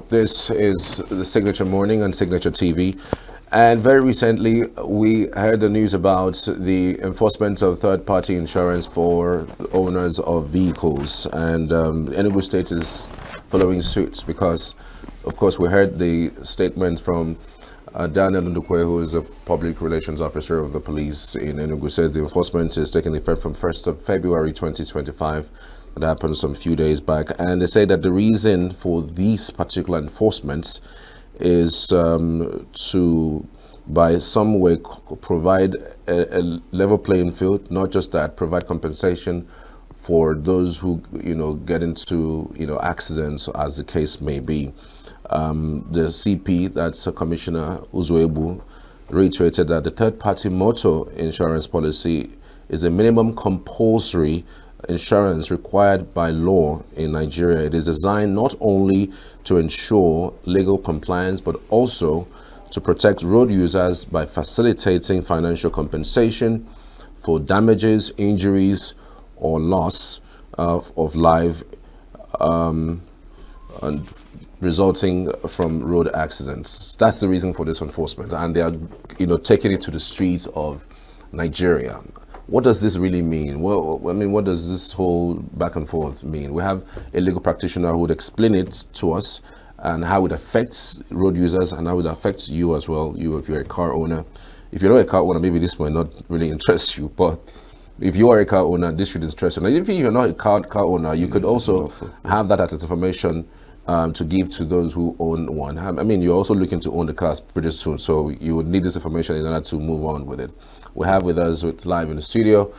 This is the Signature Morning on Signature TV. And very recently, we heard the news about the enforcement of third-party insurance for owners of vehicles. And Enugu State is following suit because, of course, we heard the statement from Daniel Ndukwe, who is a public relations officer of the police in Enugu, said the enforcement is taking effect from 1st of February 2025. That happened some few days back. And they say that the reason for these particular enforcements is to, by some way, provide a level playing field, not just that, provide compensation for those who, get into, accidents, as the case may be. The CP, that's Commissioner Uzuebu, reiterated that the third-party motor insurance policy is a minimum compulsory insurance required by law in Nigeria. It is designed not only to ensure legal compliance, but also to protect road users by facilitating financial compensation for damages, injuries, or loss of life and resulting from road accidents. That's the reason for this enforcement, and they are, taking it to the streets of Nigeria. What does this really mean? Well, I mean, what does this whole back and forth mean? We have a legal practitioner who would explain it to us and how it affects road users and how it affects you as well, if you're a car owner. If you're not a car owner, maybe this might not really interest you, but if you are a car owner, this should interest you. Now, if you're not a car owner, you could also have that as information to give to those who own one. I mean, you're also looking to own the cars pretty soon, so you would need this information in order to move on with it. We have with us live in the studio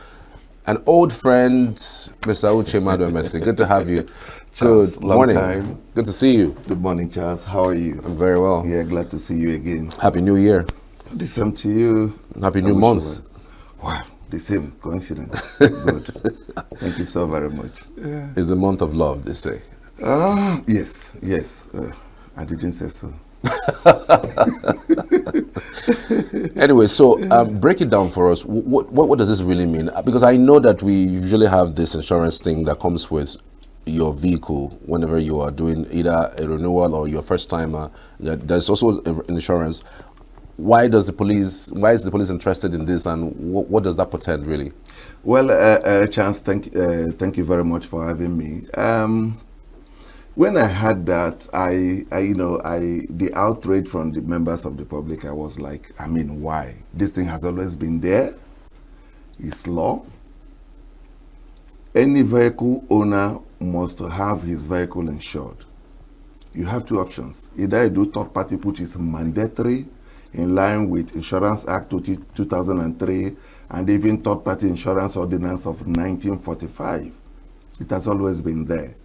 an old friend, Mr. Uche Madu Messi. Good to have you. Charles, good morning. Time. Good to see you. Good morning, Charles. How are you? I'm very well. Yeah, glad to see you again. Happy New Year. The same to you. Happy New Month. Wow, the same coincidence. Good. Thank you so very much. Yeah. It's the month of love, they say. Yes. I didn't say so. Anyway, so break it down for us. What does this really mean? Because I know that we usually have this insurance thing that comes with your vehicle whenever you are doing either a renewal or your first timer. There's also insurance. Why is the police interested in this, and what does that portend really? Well, Chance, thank you very much for having me. When I had that, the outrage from the members of the public, I was like, I mean, why? This thing has always been there. It's law. Any vehicle owner must have his vehicle insured. You have two options. Either you do third party, which is mandatory in line with Insurance Act 2003 and even third party insurance ordinance of 1945. It has always been there.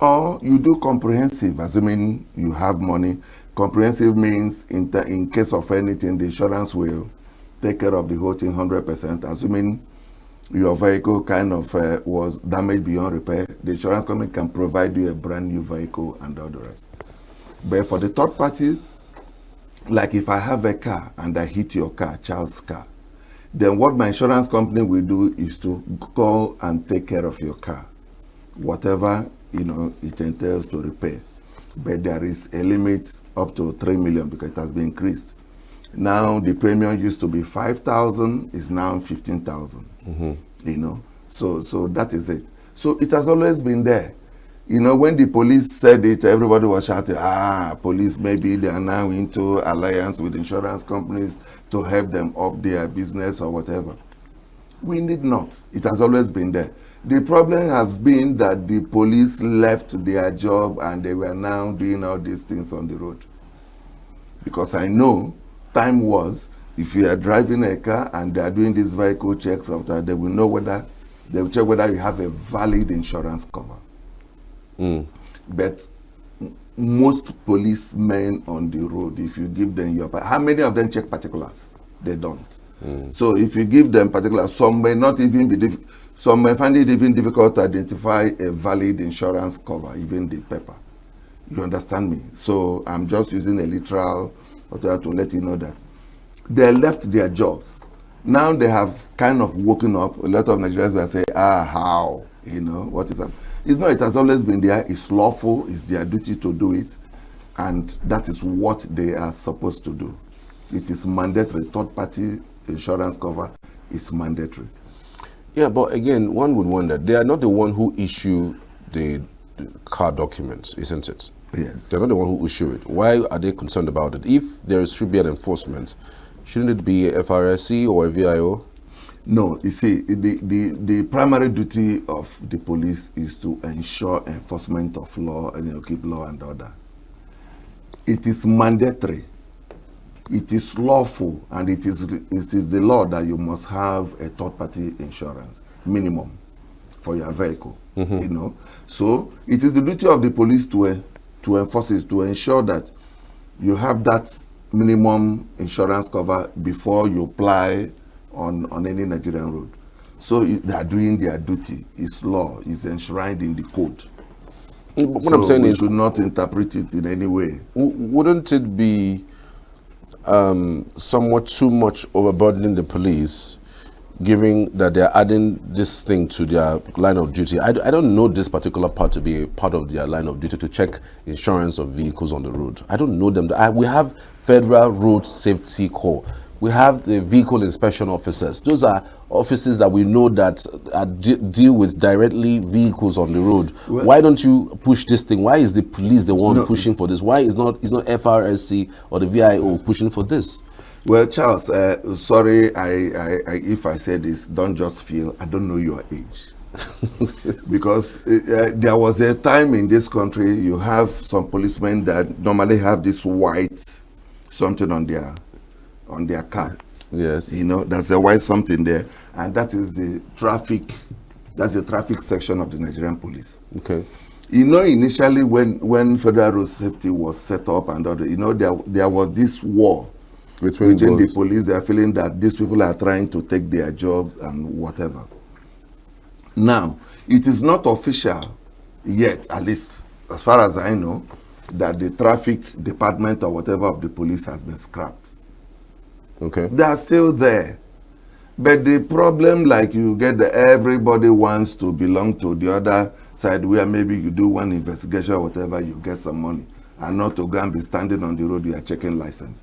Or you do comprehensive, assuming you have money. Comprehensive means in case of anything, the insurance will take care of the whole thing 100%, assuming your vehicle kind of was damaged beyond repair. The insurance company can provide you a brand new vehicle and all the rest. But for the third party, like if I have a car and I hit your car, Charles' car, then what my insurance company will do is to go and take care of your car, whatever it entails to repair. But there is a limit up to 3 million because it has been increased. Now the premium used to be 5,000, is now 15,000. So that is it. So it has always been there. When the police said it, everybody was shouting, police, maybe they are now into alliance with insurance companies to help them up their business or whatever. We need not. It has always been there. The problem has been that the police left their job and they were now doing all these things on the road. Because I know time was, if you are driving a car and they are doing these vehicle checks after, they will know they will check whether you have a valid insurance cover. But most policemen on the road, if you give them how many of them check particulars? They don't. So if you give them particulars, some may not even be some may find it even difficult to identify a valid insurance cover, even the paper. You understand me? So I'm just using a literal to let you know that they left their jobs. Now they have kind of woken up. A lot of Nigerians will say, how? What is that? It's not, it has always been there. It's lawful. It's their duty to do it. And that is what they are supposed to do. It is mandatory. Third-party insurance cover is mandatory. Yeah, but again, one would wonder, they are not the one who issue the car documents, isn't it? Yes. They're not the one who issue it. Why are they concerned about it? If there should be an enforcement, shouldn't it be a FRSC or a VIO? No, you see, the primary duty of the police is to ensure enforcement of law and keep law and order. It is mandatory. It is lawful, and it is the law that you must have a third-party insurance minimum for your vehicle. You know, so it is the duty of the police to enforce it, to ensure that you have that minimum insurance cover before you apply on any Nigerian road. So they are doing their duty. It's law. It's enshrined in the code. What so I'm saying we is, should not interpret it in any way. Wouldn't it be somewhat too much overburdening the police, given that they're adding this thing to their line of duty? I don't know this particular part to be a part of their line of duty, to check insurance of vehicles on the road. I don't know them. We have Federal Road Safety Corps. We have the vehicle inspection officers. Those are offices that we know that deal with directly vehicles on the road. Well, why don't you push this thing? Why is the police the one pushing for this? Why is not FRSC or the VIO pushing for this? Well, Charles, sorry if I say this, don't just feel I don't know your age. Because there was a time in this country you have some policemen that normally have this white something on their car. Yes. You know, there's a white something there, and that is the traffic. That's the traffic section of the Nigerian police. Okay. You know, initially when Federal Road Safety was set up and other, you know, there was this war between the police. They are feeling that these people are trying to take their jobs and whatever. Now, it is not official yet, at least as far as I know, that the traffic department or whatever of the police has been scrapped. Okay. They are still there. But the problem, like you get everybody wants to belong to the other side, where maybe you do one investigation or whatever, you get some money, and not to go and be standing on the road, you are checking license.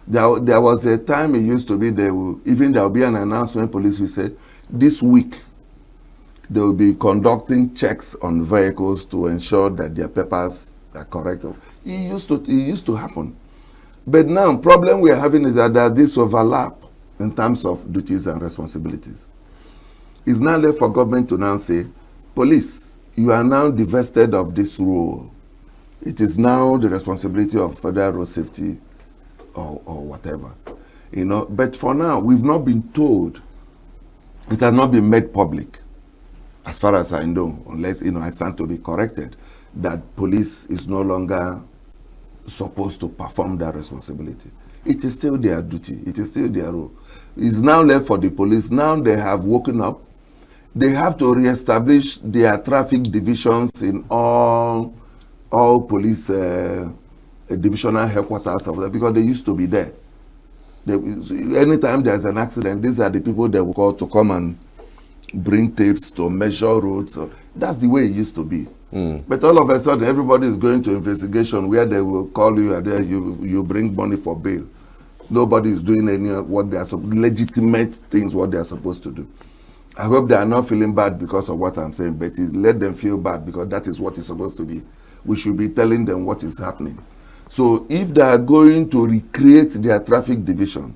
There was a time it used to be, there will be an announcement, police will say, this week, they will be conducting checks on vehicles to ensure that their papers are correct. It used to happen. But now, problem we are having is that there's this overlap in terms of duties and responsibilities. It's now left for government to now say, police, you are now divested of this role. It is now the responsibility of Federal Road Safety or whatever. You know, but for now, we've not been told. It has not been made public, as far as I know, unless, you know, I stand to be corrected, that police is no longer supposed to perform that responsibility. It is still their duty. It is still their role. It's now left for the police. Now they have woken up. They have to reestablish their traffic divisions in all police divisional headquarters of that, because they used to be there. Anytime there's an accident, these are the people they will call to come and bring tapes to measure roads. That's the way it used to be. But all of a sudden, everybody is going to investigation where they will call you and there you bring money for bail. Nobody is doing any what they are legitimate things what they are supposed to do. I hope they are not feeling bad because of what I'm saying, but let them feel bad, because that is what is supposed to be. We should be telling them what is happening. So if they are going to recreate their traffic division,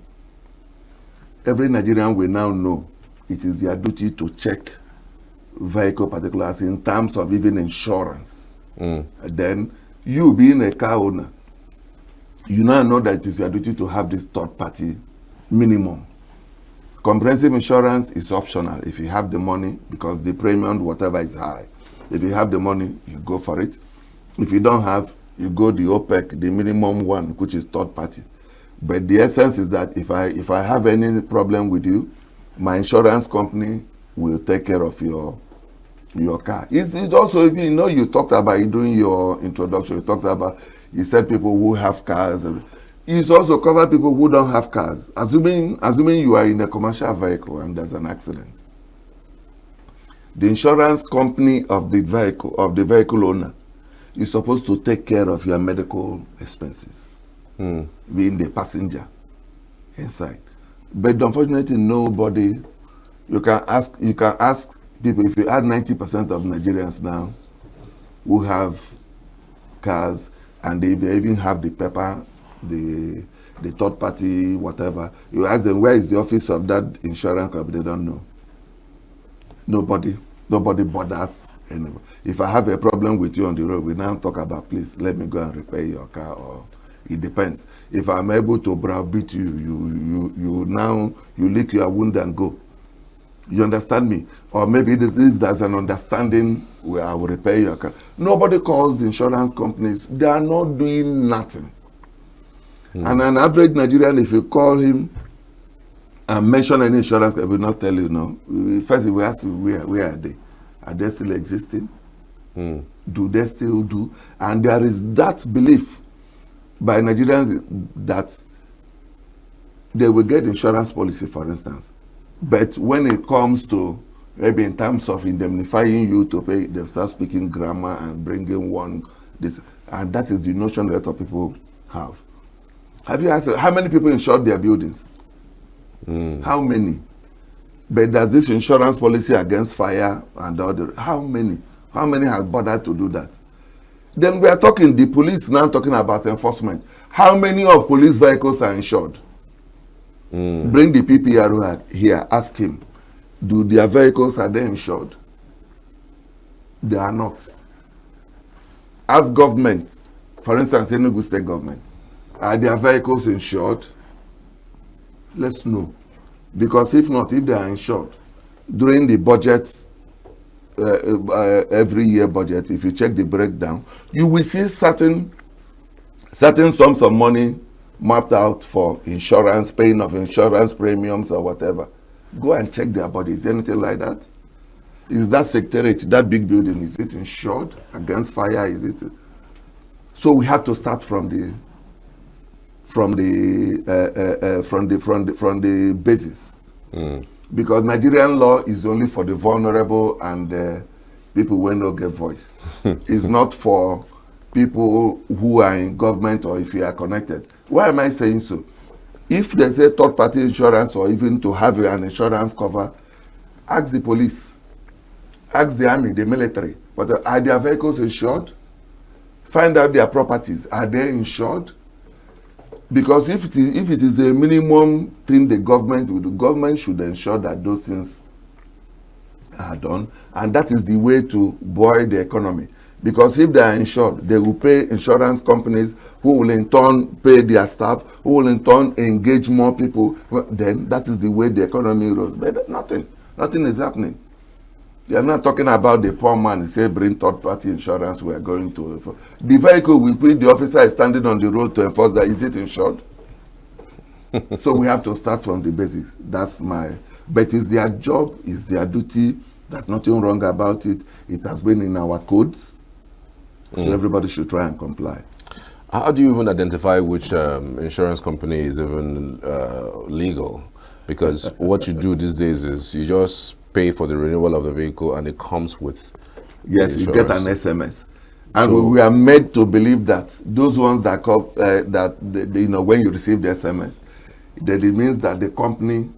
every Nigerian will now know it is their duty to check vehicle particulars in terms of even insurance. Then you being a car owner, you now know that it is your duty to have this third party minimum. Comprehensive insurance is optional if you have the money, because the premium whatever is high. If you have the money, you go for it. If you don't have, you go the OPEC, the minimum one, which is third party. But the essence is that if I have any problem with you, my insurance company will take care of your car. It's also, if you know, you talked about it during your introduction, you said people who have cars. It's also cover people who don't have cars. Assuming you are in a commercial vehicle and there's an accident, the insurance company of the vehicle owner is supposed to take care of your medical expenses, being the passenger inside. But unfortunately, nobody. You can ask people. If you add 90% of Nigerians now who have cars, and they even have the paper, the third party, whatever, you ask them where is the office of that insurance company, they don't know. Nobody bothers anybody. If I have a problem with you on the road, we now talk about, please let me go and repair your car, or it depends. If I'm able to browbeat you, you lick your wound and go. You understand me? Or maybe if there's an understanding where I will repair your car. Nobody calls the insurance companies. They are not doing nothing. And an average Nigerian, if you call him and mention any insurance, he will not tell you no. First, we ask you, where are they? Are they still existing? Do they still do? And there is that belief by Nigerians that they will get insurance policy, for instance. But when it comes to maybe in terms of indemnifying you to pay, they start speaking grammar and bringing this, and that is the notion that a lot of people have. Have you asked how many people insured their buildings? How many? But does this insurance policy against fire and other? How many? How many have bothered to do that? Then we are talking, the police now talking about enforcement. How many of police vehicles are insured? Bring the PPR here, ask him, do their vehicles, are they insured? They are not. Ask government, for instance, Enugu State government, are their vehicles insured? Let's know. Because if not, if they are insured, during the budget, every year budget, if you check the breakdown, you will see certain sums of money mapped out for insurance, paying of insurance premiums or whatever. Go and check their body. Is there anything like that? Is that secretariat, that big building, is it insured against fire? Is it? So we have to start from the basis, because Nigerian law is only for the vulnerable and people who no get voice. It's not for people who are in government or if you are connected. Why am I saying so? If there's a third-party insurance or even to have an insurance cover, ask the police, ask the army, the military, but are their vehicles insured? Find out their properties. Are they insured? Because if it is a minimum thing the government will do, government should ensure that those things are done, and that is the way to buoy the economy. Because if they are insured, they will pay insurance companies who will in turn pay their staff, who will in turn engage more people. Well, then that is the way the economy grows. But nothing is happening. They are not talking about the poor man. They say bring third-party insurance. We are going to enforce. The vehicle we put, the officer is standing on the road to enforce that. Is it insured? So we have to start from the basics. But it's their job, it's their duty. There's nothing wrong about it. It has been in our codes. So everybody should try and comply. How do you even identify which insurance company is even legal? Because what you do these days is you just pay for the renewal of the vehicle and it comes with Yes, you get an SMS. And so, we are made to believe that those ones that when you receive the SMS, that it means that the company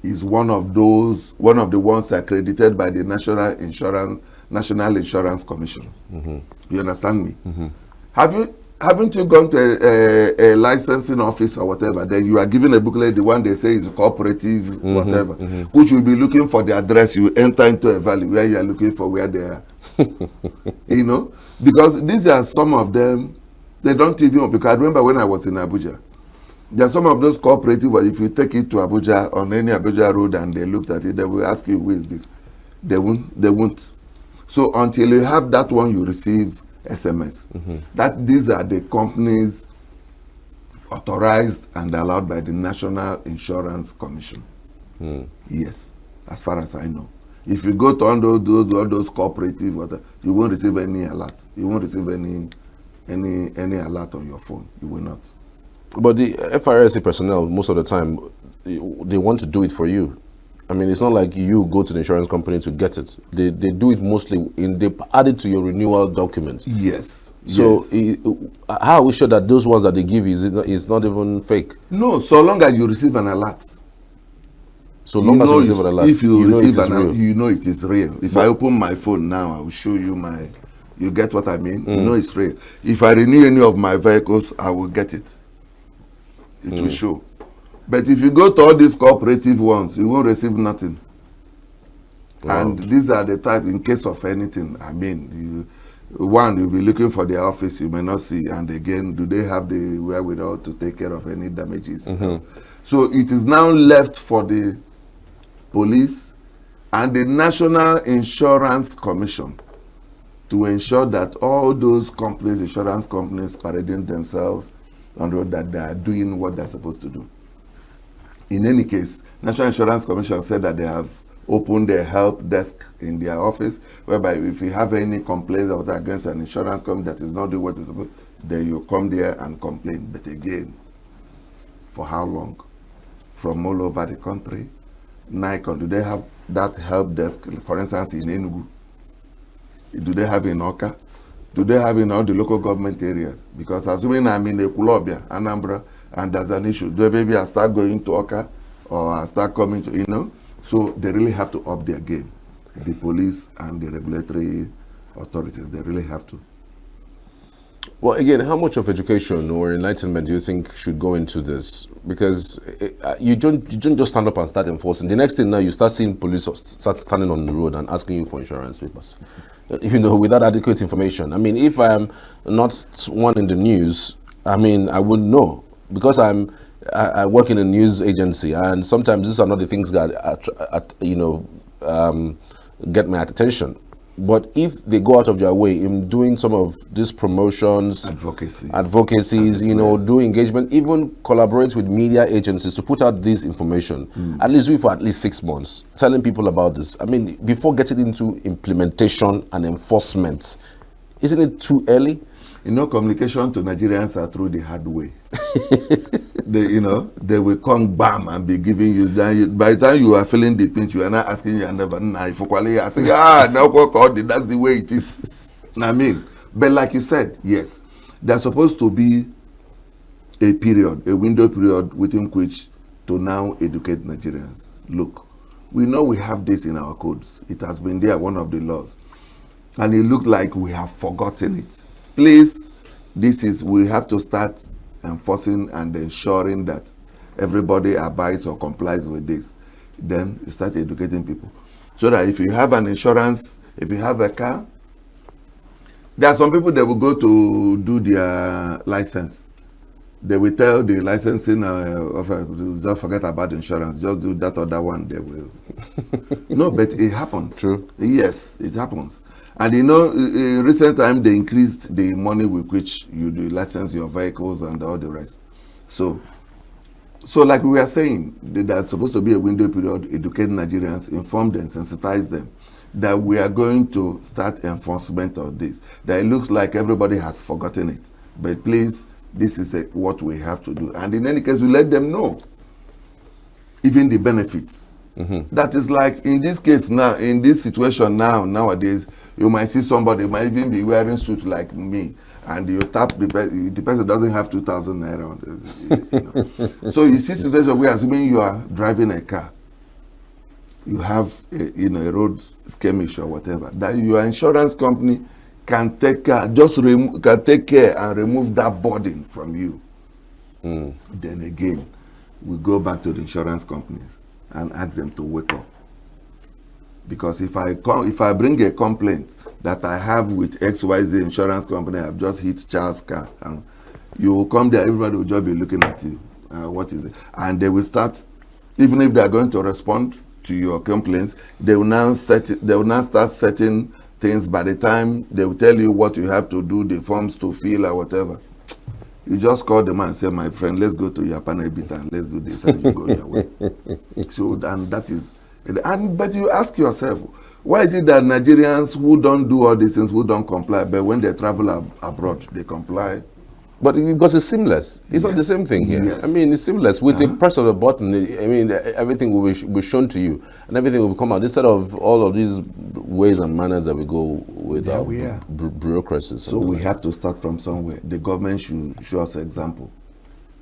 is one of the ones accredited by the National Insurance Commission. You understand me? Haven't you gone to a licensing office or whatever? Then you are given a booklet, the one they say is cooperative, whatever, which will be looking for the address. You enter into a valley where you are looking for where they are. Because these are some of them, they don't even, because I remember when I was in Abuja, there are some of those cooperative, but if you take it to Abuja, on any Abuja road, and they looked at it, they will ask you, who is this? They won't. So until you have that one, you receive SMS. That these are the companies authorized and allowed by the National Insurance Commission. Yes, as far as I know. If you go to all those cooperative, you won't receive any alert. You won't receive any alert on your phone. You will not. But the FRSC personnel, most of the time, they want to do it for you. I mean, it's not like you go to the insurance company to get it. They do it mostly they add it to your renewal document. Yes. So yes. how are we sure that those ones that they give you is not even fake? No, so long as you receive an alert. So long as you receive an alert, if you receive an alert, you know it is real. If I open my phone now, I will show you you get what I mean? You know it's real. If I renew any of my vehicles, I will get it. It will show. But if you go to all these cooperative ones, you won't receive nothing. Wow. And these are the type, in case of anything, I mean, you'll be looking for their office, you may not see. And again, do they have the wherewithal to take care of any damages? So it is now left for the police and the National Insurance Commission to ensure that all those companies, insurance companies, parading themselves on the road, that they are doing what they're supposed to do. In any case, National Insurance Commission said that they have opened a help desk in their office, whereby if you have any complaints against an insurance company that is not doing what it's supposed to, then you come there and complain. But again, for how long? From all over the country. Nikon, do they have that help desk, for instance, in Enugu? Do they have in Oka? Do they have in all the local government areas? Because assuming I'm in Ekulobia, Anambra, and there's an issue, do maybe I start going to Oka or I start coming to, So they really have to up their game. The police and the regulatory authorities, they really have to. Well, again, how much of education or enlightenment do you think should go into this? Because you don't just stand up and start enforcing. The next thing now, you start seeing police start standing on the road and asking you for insurance papers, without adequate information. I mean, if I'm not one in the news, I mean, I wouldn't know, because I work in a news agency, and sometimes these are not the things that get my attention. But if they go out of their way in doing some of these promotions, advocacies, do engagement, even collaborate with media agencies to put out this information, at least do it for at least 6 months, telling people about this. I mean, before getting into implementation and enforcement, isn't it too early? Communication to Nigerians are through the hard way. They will come bam and be giving you. By the time you are feeling the pinch, you are not asking your neighbor, I say, that's the way it is. I mean, but like you said, yes, there's supposed to be a window period within which to now educate Nigerians. Look, we know we have this in our codes. It has been there, one of the laws. And it looked like we have forgotten it. Please, we have to start enforcing and ensuring that everybody abides or complies with this. Then you start educating people. So that if you have an insurance, if you have a car, there are some people that will go to do their license. They will tell the licensing officer, just forget about insurance, just do that or that one, they will. No, but it happens. True. Yes, it happens. And in recent time, they increased the money with which you do license your vehicles and all the rest. So like we were saying, there's supposed to be a window period, educate Nigerians, inform them, sensitize them, that we are going to start enforcement of this. That it looks like everybody has forgotten it. But please, this is what we have to do. And in any case, we let them know, even the benefits. That is like, in this case now, in this situation nowadays, you might see somebody might even be wearing suit like me, and you tap the person doesn't have 2,000 naira. So you see situation where, assuming you are driving a car, you have a road skirmish or whatever, that your insurance company can take care, can take care and remove that burden from you. Then again, we go back to the insurance companies and ask them to wake up. Because if I bring a complaint that I have with XYZ insurance company, I've just hit Charles' car, and you will come there, everybody will just be looking at you. What is it? And they will start, even if they are going to respond to your complaints, they will now start setting things. By the time they will tell you what you have to do, the forms to fill or whatever, you just call them and say, my friend, let's go to Yapana bit and let's do this, and you go your way. So, and that is, but you ask yourself, why is it that Nigerians who don't do all these things, who don't comply, but when they travel abroad, they comply? But because it's seamless. It's not the Yes. same thing here. Yes. I mean, it's seamless. With the press of a button, I mean, everything will be shown to you. And everything will come out. Instead of all of these ways and manners that we go with There our we are. bureaucracies. So we have to start from somewhere. The government should show us example.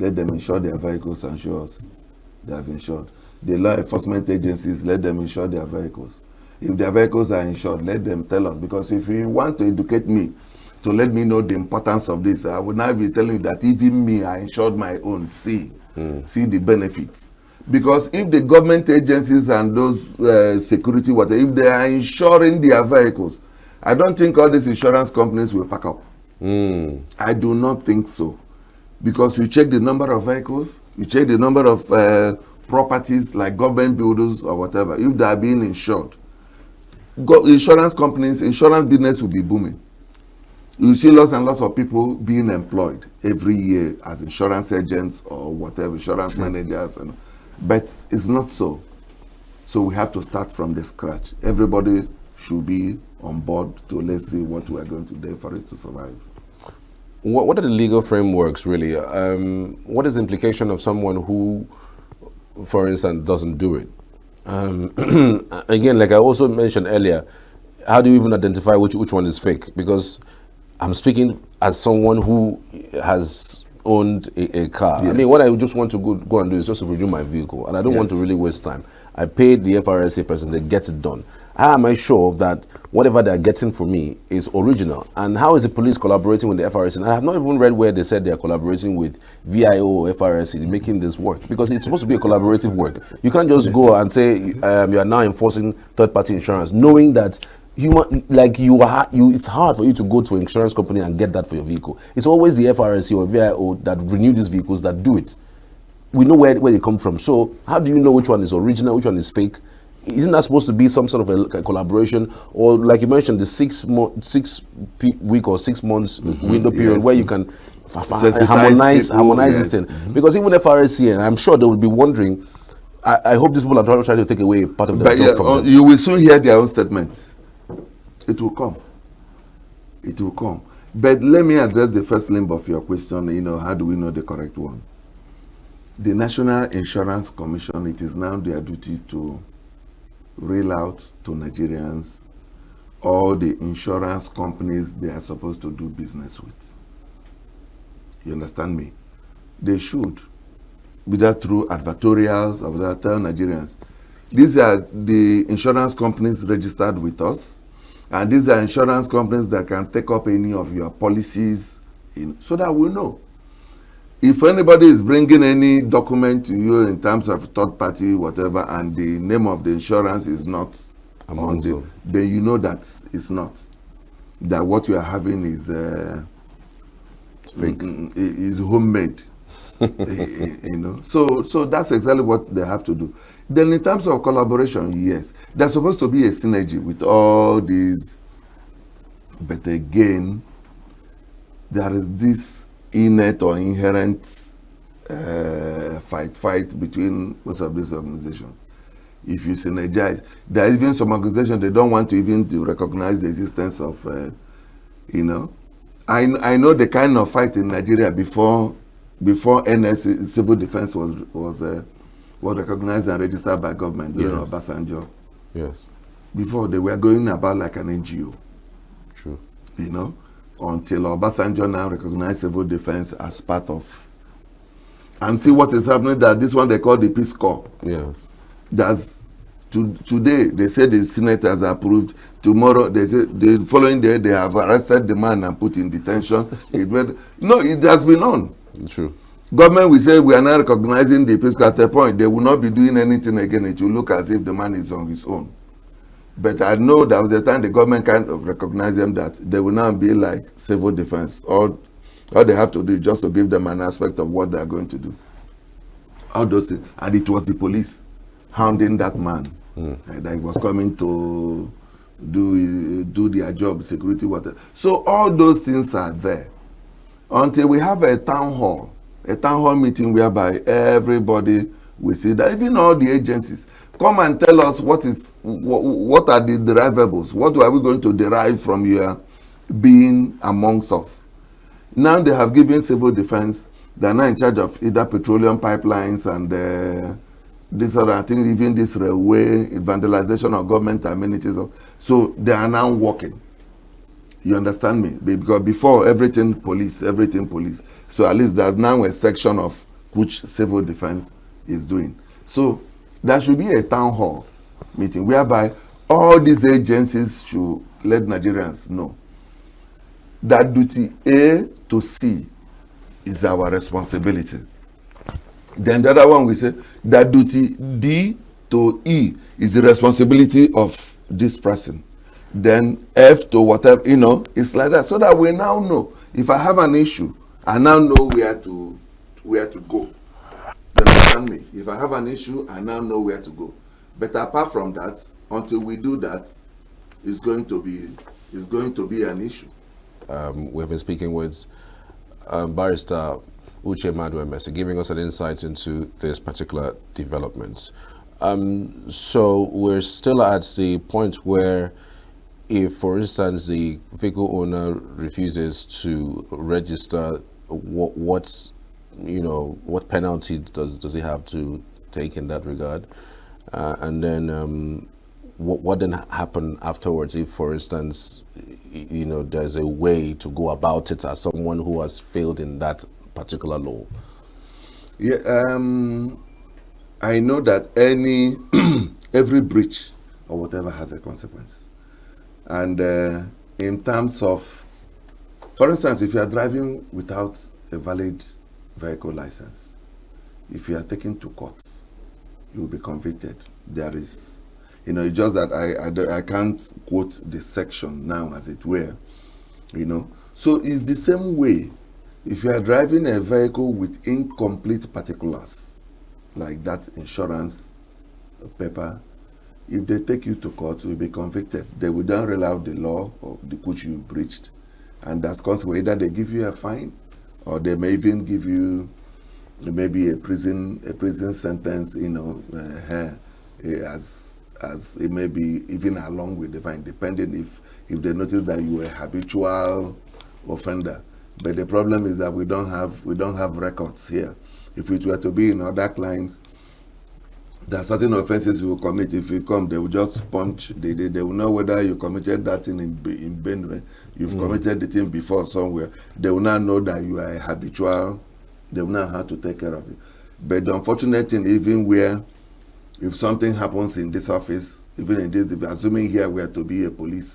Let them insure their vehicles and show us they have insured. The law enforcement agencies, let them insure their vehicles. If their vehicles are insured, let them tell us. Because if you want to educate me, to let me know the importance of this, I would now be telling you that even me, I insured my own. See the benefits. Because if the government agencies and those security, whatever, if they are insuring their vehicles, I don't think all these insurance companies will pack up. I do not think so. Because you check the number of vehicles, you check the number of properties like government buildings or whatever, if they are being insured, insurance companies, insurance business will be booming. You see lots and lots of people being employed every year as insurance agents or whatever, insurance managers, but it's not so. So we have to start from the scratch. Everybody should be on board to let's see what we are going to do for it to survive. What are the legal frameworks, really? What is the implication of someone who, for instance, doesn't do it? Again, like I also mentioned earlier, how do you even identify which one is fake? Because I'm speaking as someone who has owned a car. Yes. I mean, what I just want to go and do is just to renew my vehicle, and I don't want to really waste time. I paid the FRSA person, they get it done. How am I sure that whatever they're getting from me is original? And how is the police collaborating with the FRSA? And I have not even read where they said they're collaborating with VIO or FRSA in making this work, because it's supposed to be a collaborative work. You can't just go and say you are now enforcing third-party insurance, knowing that it's hard for you to go to an insurance company and get that for your vehicle. It's always the FRSA or VIO that renew these vehicles that do it. We know where they come from. So how do you know which one is original, which one is fake? Isn't that supposed to be some sort of a collaboration, or like you mentioned, the 6 week or 6 months window period where you can harmonize this thing? Because even FRSC, and I'm sure they will be wondering. I hope these people are trying to take away part of their job from them. You will soon hear their own statement. It will come. It will come. But let me address the first limb of your question. How do we know the correct one? The National Insurance Commission, it is now their duty to reel out to Nigerians all the insurance companies they are supposed to do business with. You understand me? They should. Be that through advertorials or that tell Nigerians. These are the insurance companies registered with us, and these are insurance companies that can take up any of your policies so that we know. If anybody is bringing any document to you in terms of third party, whatever, and the name of the insurance is not on the, then you know that it's not. That what you are having is fake. Is homemade. So that's exactly what they have to do. Then in terms of collaboration, yes, there's supposed to be a synergy with all these, but again, there is this innate or inherent fight between most of these organizations. If you synergize, there are even some organizations they don't want to even to recognize the existence of, I know the kind of fight in Nigeria before NS civil defense was recognized and registered by government during Obasanjo. Yes. Before they were going about like an NGO. True. Until Obasanjo now recognized civil defense as part of. And see what is happening, that this one they call the Peace Corps. Yes. Today they say the senators approved. Tomorrow they say the following day they have arrested the man and put in detention. It has been on. True. Government will say we are not recognizing the Peace Corps. At a point they will not be doing anything again. It will look as if the man is on his own. But I know there was a time the government kind of recognized them that they will now be like civil defense. All they have to do is just to give them an aspect of what they are going to do. All those things. And it was the police hounding that man that was coming to do their job, security, whatever. So all those things are there. Until we have a town hall meeting whereby everybody will see that, even all the agencies, come and tell us what are the derivables, what are we going to derive from your being amongst us. Now they have given civil defense. They are now in charge of either petroleum pipelines and this other thing, even this railway vandalization of government amenities. So they are now working. You understand me? Because before everything police. So at least there's now a section of which civil defense is doing. So there should be a town hall meeting whereby all these agencies should let Nigerians know that duty A to C is our responsibility. Then the other one we say that duty D to E is the responsibility of this person. Then F to whatever, it's like that. So that we now know if I have an issue, I now know where to go. You understand me? If I have an issue, I now know where to go. But apart from that, until we do that, it's going to be an issue. We've been speaking with Barrister Uche Maduemese, giving us an insight into this particular development. So we're still at the point where, if, for instance, the vehicle owner refuses to register, what penalty does he have to take in that regard? And then what then happen afterwards if, for instance, there's a way to go about it as someone who has failed in that particular law? Yeah, I know that every breach or whatever has a consequence. And in terms of, for instance, if you are driving without a valid vehicle license, if you are taken to court, you will be convicted. There is, it's just that I can't quote the section now, as it were, So it's the same way. If you are driving a vehicle with incomplete particulars, like that insurance paper, if they take you to court, you will be convicted. They will then roll out the law of the which you breached, and as consequence, either they give you a fine, or they may even give you maybe a prison sentence, as it may be even along with the fine, depending if they notice that you are a habitual offender. But the problem is that we don't have records here. If it were to be in other climes, there are certain offenses you will commit. If you come, they will just punch. They will know whether you committed that thing in Benue, you've committed the thing before somewhere. They will now know that you are a habitual. They will know how to take care of it. But the unfortunate thing, even where, if something happens in this office, even in this, assuming here we are to be a police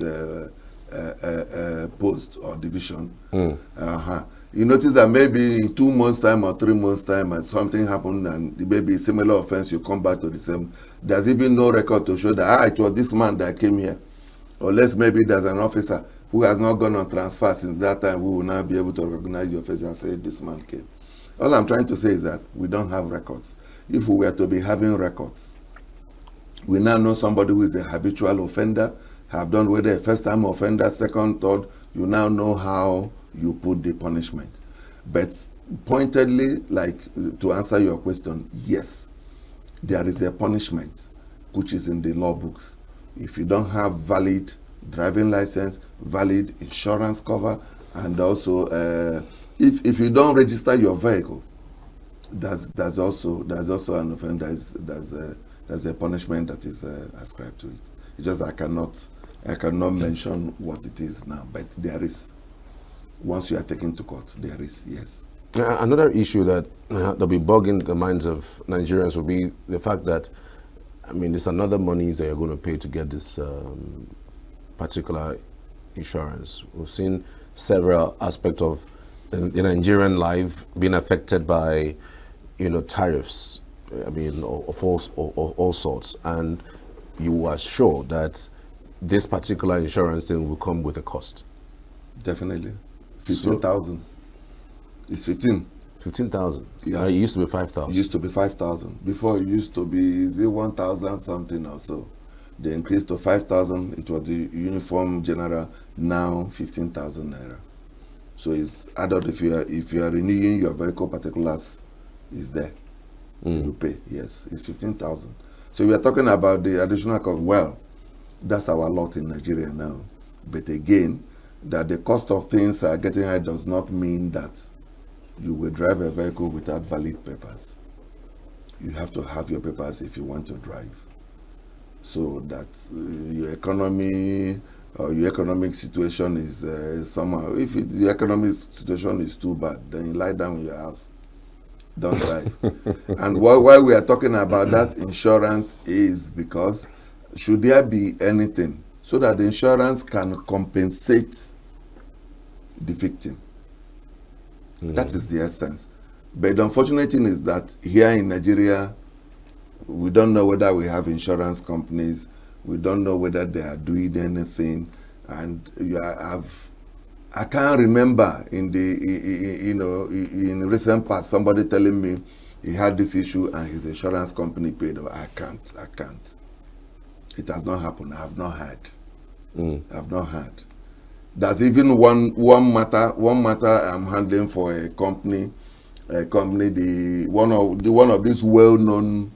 post or division, you notice that maybe in 2 months' time or 3 months' time, and something happened, and maybe a similar offense, you come back to the same. There's even no record to show that it was this man that came here, unless maybe there's an officer who has not gone on transfer since that time. We will now be able to recognize your face and say this man came. All I'm trying to say is that we don't have records. If we were to be having records, we now know somebody who is a habitual offender, have done whether a first-time offender, second, third. You now know how you put the punishment. But pointedly, like to answer your question, yes, there is a punishment which is in the law books. If you don't have valid driving license, valid insurance cover, and also if you don't register your vehicle, there's also an offense. There's a punishment that is ascribed to it. It's just I cannot mention what it is now, but there is. Once you are taken to court, there is, yes. Another issue that will be bugging the minds of Nigerians will be the fact that, there's another monies that you're going to pay to get this particular insurance. We've seen several aspects of the Nigerian life being affected by, tariffs, of all sorts. And you are sure that this particular insurance thing will come with a cost? Definitely. 15,000. It's 15. 15,000. Yeah. It used to be 5,000. It used to be 5,000. Before it used to be 1,000 something or so. They increased to 5,000. It was the uniform general. Now 15,000 naira. So it's added if you are renewing your vehicle particulars, is there. You pay. Yes, it's 15,000. So we are talking about the additional cost. Well, that's our lot in Nigeria now. But again, that the cost of things are getting high does not mean that you will drive a vehicle without valid papers. You have to have your papers if you want to drive, so that your economy or your economic situation is somehow. If the economic situation is too bad, then you lie down in your house. Don't drive. And why we are talking about that insurance is because should there be anything, so that the insurance can compensate the victim. That is the essence. But the unfortunate thing is that here in Nigeria, we don't know whether we have insurance companies. We don't know whether they are doing anything. And I can't remember in in recent past somebody telling me he had this issue and his insurance company paid. I can't. It has not happened. I have not heard. I have not heard. There's even one matter I'm handling for a company, one of these well-known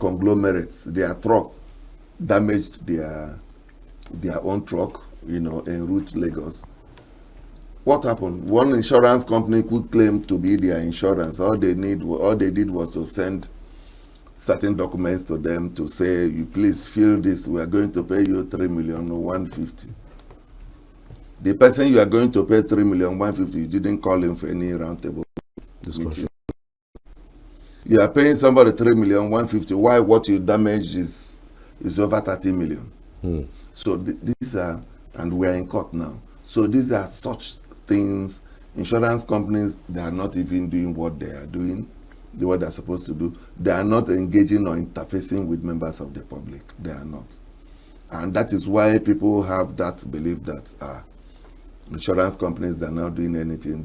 conglomerates. Their truck damaged their own truck, en route Lagos. What happened? One insurance company could claim to be their insurance. All they did was to send certain documents to them to say, you please fill this, we are going to pay you 3,150,000. The person you are going to pay 3,150,000, you didn't call him for any roundtable meeting. You are paying somebody 3,150,000. Why? What you damaged is over 30 million. So these are, and we are in court now. So these are such things. Insurance companies, they are not even doing what they are doing, what they are supposed to do. They are not engaging or interfacing with members of the public. They are not. And that is why people have that belief that insurance companies, they are not doing anything.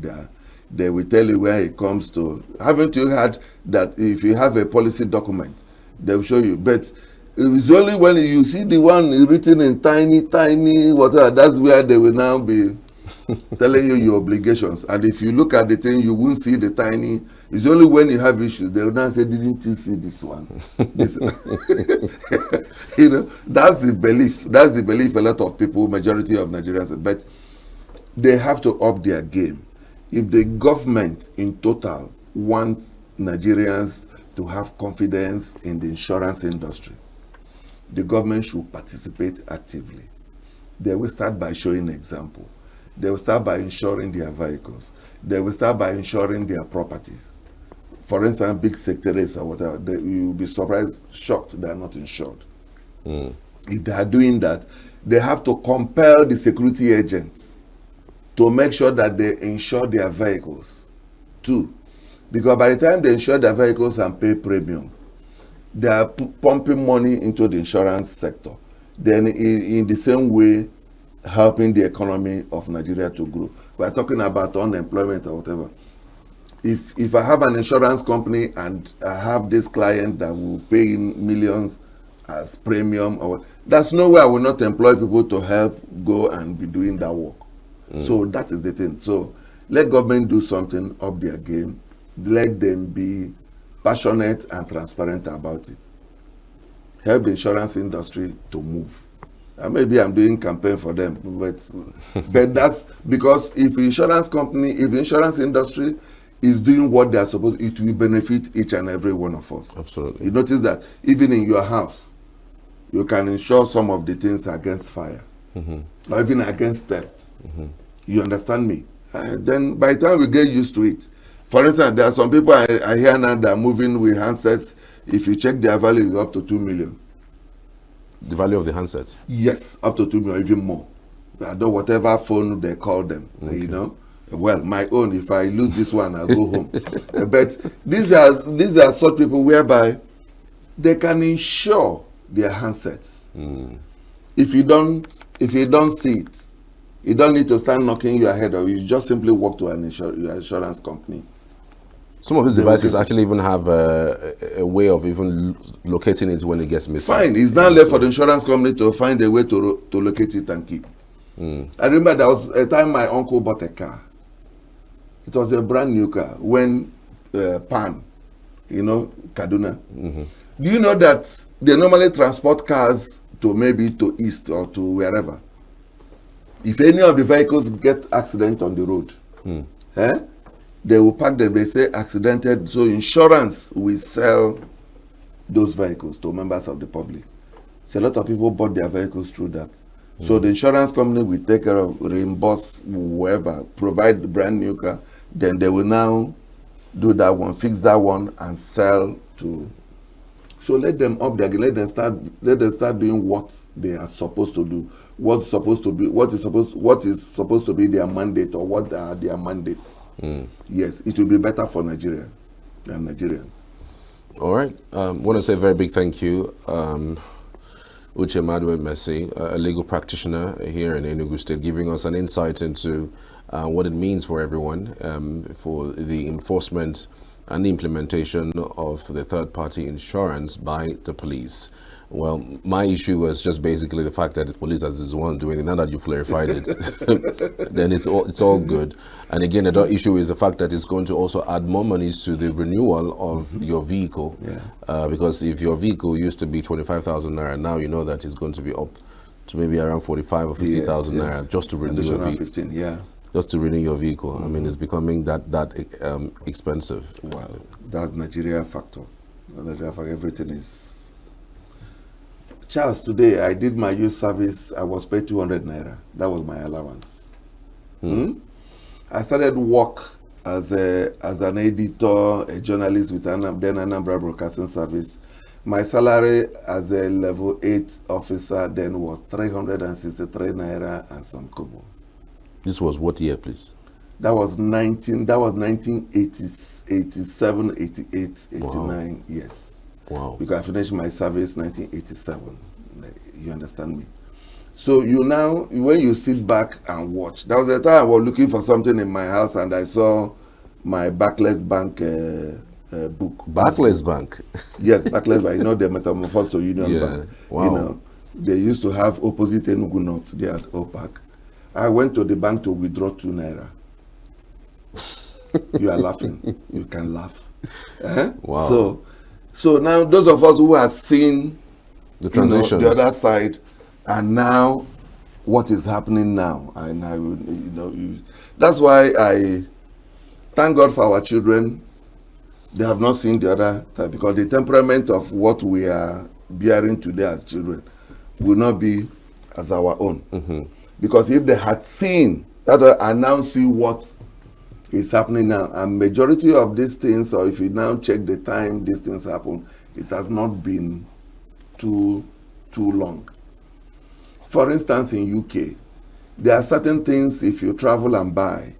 They will tell you where it comes to. Haven't you heard that if you have a policy document, they will show you? But it's only when you see the one written in tiny whatever, that's where they will now be telling you your obligations. And if you look at the thing, you won't see the tiny. It's only when you have issues, they will now say, didn't you see this one? That's the belief. That's the belief a lot of people, majority of Nigerians, but they have to up their game. If the government in total wants Nigerians to have confidence in the insurance industry, the government should participate actively. They will start by showing example. They will start by insuring their vehicles. They will start by insuring their properties. For instance, big secretaries or whatever, you will be surprised, shocked they are not insured. If they are doing that, they have to compel the security agents to make sure that they insure their vehicles too. Because by the time they insure their vehicles and pay premium, they are pumping money into the insurance sector. Then in the same way, helping the economy of Nigeria to grow. We are talking about unemployment or whatever. If I have an insurance company and I have this client that will pay in millions as premium, there's no way I will not employ people to help go and be doing that work. So that is the thing. So let government do something, up their game. Let them be passionate and transparent about it. Help the insurance industry to move. Maybe I'm doing campaign for them, but that's because if the insurance industry is doing what they are supposed to, it will benefit each and every one of us. Absolutely. You notice that even in your house, you can insure some of the things against fire, or even against theft. You understand me? Then by the time we get used to it, for instance, there are some people I hear now that are moving with handsets. If you check their value, is up to 2 million. The value of the handset? Yes, up to 2 million, even more. I don't whatever phone they call them, Well, my own, if I lose this one, I'll go home. But these are such people whereby they can insure their handsets. If you don't see it, you don't need to start knocking your head off. You just simply walk to your insurance company. Some of these devices actually even have a way of even locating it when it gets missing. Fine, it's now left for the insurance company to find a way to locate it and keep. I remember there was a time my uncle bought a car. It was a brand new car when Pan, Kaduna. Do you know that they normally transport cars to maybe to East or to wherever? If any of the vehicles get accident on the road, they will park them, they say accidented, so insurance will sell those vehicles to members of the public. So a lot of people bought their vehicles through that. So the insurance company will take care of, reimburse whoever, provide the brand new car, then they will now do that one, fix that one, and sell to. So let them up there, let them start doing what they are supposed to do. What is supposed to be their mandate, or what are their mandates. Yes, it will be better for Nigeria and Nigerians. All right. I want to say a very big thank you. Uche Madwe Messi, a legal practitioner here in Enugu State, giving us an insight into what it means for everyone for the enforcement and the implementation of the third-party insurance by the police. Well, my issue was just basically the fact that the police is the one doing it. Now that you've clarified it, then it's all good. And again, another issue is the fact that it's going to also add more monies to the renewal of your vehicle. Because if your vehicle used to be 25,000 naira, now you know that it's going to be up to maybe around 45 or 50,000 naira just to renew your vehicle. 15, just to renew your vehicle. I mean, it's becoming that expensive. Well, that's Nigeria factor. Nigeria factor. Everything is. Charles, today I did my youth service. I was paid 200 naira. That was my allowance. I started work as an editor, a journalist with then Anambra Broadcasting Service. My salary as a level 8 officer then was 363 naira and some kobo. This was what year, please? That was 1987, 88, 89, yes. Wow. Because I finished my service 1987. You understand me? So when you sit back and watch, there was a time I was looking for something in my house and I saw my Barclays Bank book. Barclays Bank? Yes, Barclays Bank. You know, the metamorphosed to Union Bank. Wow. You know, they used to have opposite Enugu North there at OPAC. I went to the bank to withdraw 2 naira. You are laughing. You can laugh. Wow. So now those of us who have seen the transitions, the other side, and now what is happening now, and that's why I thank God for our children. They have not seen the other side, because the temperament of what we are bearing today as children will not be as our own. Because if they had seen that, and now see what is happening now, and majority of these things, or if you now check the time these things happen, it has not been too long. For instance, in UK, there are certain things, if you travel and buy,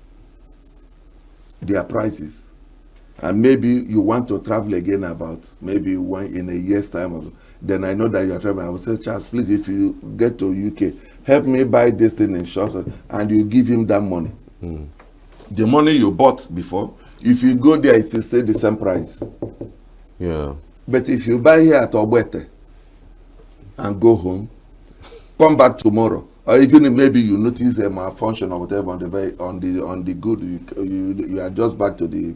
their prices, and maybe you want to travel again about maybe in a year's time, then I know that you are traveling. I will say, Charles, please, if you get to UK, help me buy this thing in short, and you give him that money. The money you bought before, if you go there, it will stay the same price. Yeah. But if you buy here at Obwete and go home, come back tomorrow, or even if maybe you notice a malfunction or whatever on the good, you are just back to the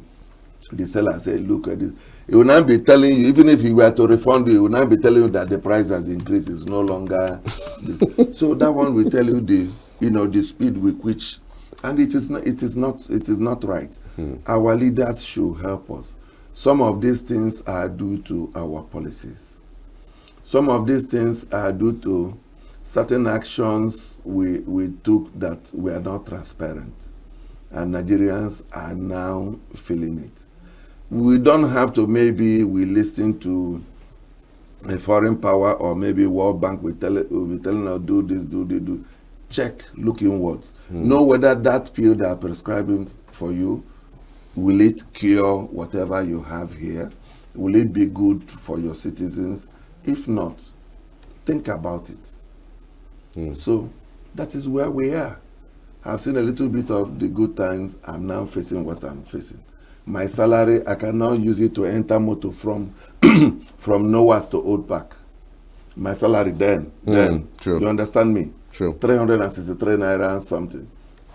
seller and say, look at this. He will not be telling you, even if he were to refund you, he will not be telling you that the price has increased. It's no longer this. So that one will tell you the speed with which. And it is not right. Our leaders should help us. Some of these things are due to our policies. Some of these things are due to certain actions we took that were not transparent. And Nigerians are now feeling it. We don't have to, maybe we listen to a foreign power, or maybe World Bank will be telling us, do this, do. Check, look inwards. Know whether that pill they are prescribing for you, will it cure whatever you have here? Will it be good for your citizens? If not, think about it. So that is where we are. I've seen a little bit of the good times. I'm now facing what I'm facing. My salary, I can now use it to enter motor from Noah's to Old Park. My salary then. True. You understand me? True. 363 naira and something.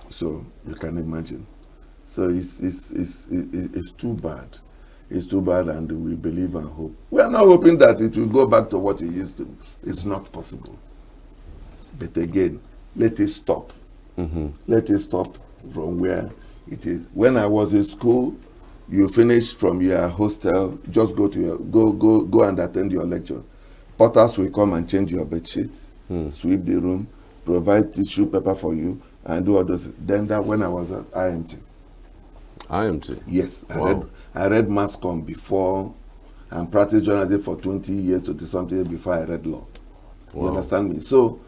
So you can imagine. So it's too bad. It's too bad, and we believe and hope. We are not hoping that it will go back to what it used to. It's not possible. But again, let it stop. Let it stop from where it is. When I was in school, you finish from your hostel, just go to your go and attend your lectures. Porters will come and change your bed sheet, sweep the room, provide tissue paper for you, and do all those. Then that when I was at IMT. IMT? Yes, Wow. I read mass comm before and practiced journalism for 20 years, 20 something before I read law. Wow. You understand me? So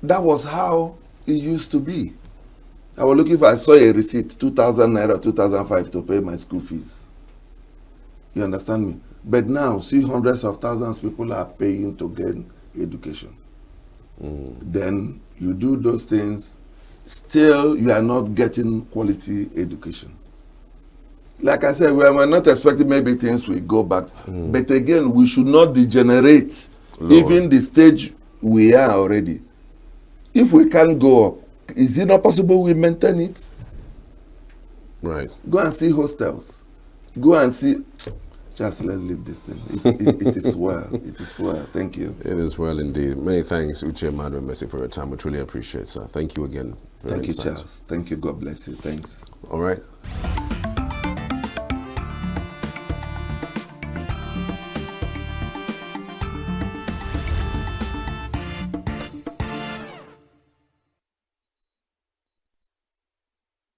that was how it used to be. I was looking for, I saw a receipt, 2,000 naira, 2005 to pay my school fees. You understand me? But now, see, hundreds of thousands people are paying to gain education. Then you do those things, still you are not getting quality education. Like I said, we are not expecting maybe things will go back. But again, we should not degenerate, Lord. even the stage we are already. If we can't go up, is it not possible we maintain it? Right. Go and see hostels. Go and see. Just let's leave this thing. It is well. It is well. Thank you. It is well indeed. Many thanks, Uche Madu Messi, for your time. We truly appreciate it, sir. Thank you again. Thank you, Charles. Thank you. God bless you. Thanks. All right.